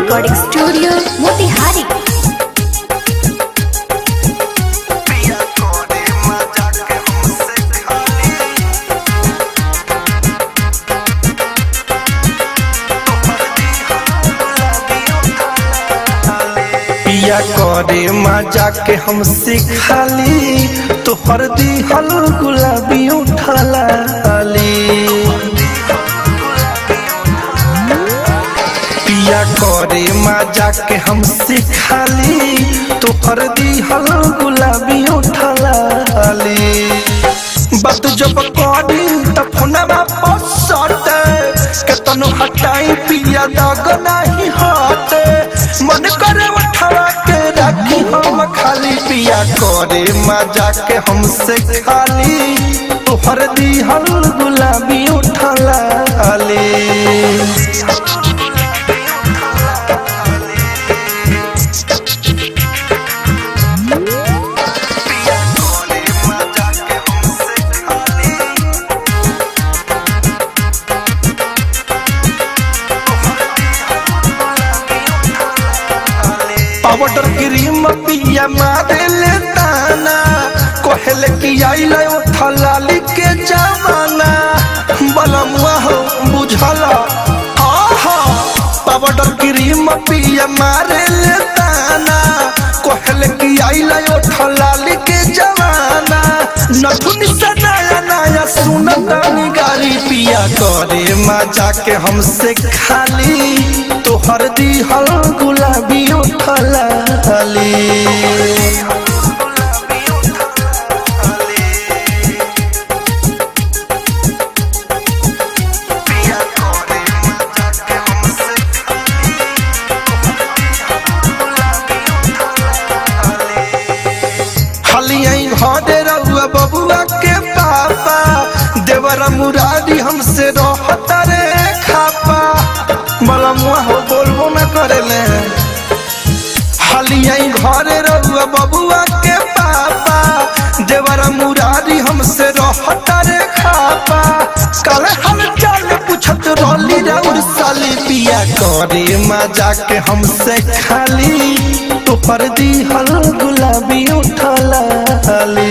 Recording studio Motihari. पिया करे मजा के हम सिखाली तोहर दिहल गुलाबी उठलाली। पिया करे मजा के हम सिखाली तोहर दिहल गुलाबी उठलाली। बात जब करी त फोनवा पर सटे केतनो हटाई पिया दाग नहीं हटे। मन करे उठवा के रखी हम खाली पिया करे मजा के हमसे खाली तोहर दिहल गुलाबी उठलाली। पाउडर क्रीम पिया मारे ले ताना कहले कि आइल उठलाली के जमाना। बलमुआ हो बुझला पाउडर क्रीम पिया मारे ले ताना कहले कि आइल उठलाली के जमाना। नथुनी से नया नया सुनता निगारी पिया करे मजा के हमसे खाली तोहर दिहल गुलाबी उठलाली। घरे रहुआ बबुआ के पापा देवरा मुरारी हमसे रहता रे खापा। बलमुआ हो बोलबो न करेले हलिया घरे रहुआ बबुआ के पापा देवरा मुरारी हमसे रहता रे खापा। कल हम चल पूछत रोली राउर साली पिया करे मजा के हमसे खाली तोहर दिहल गुलाबी उठलाली।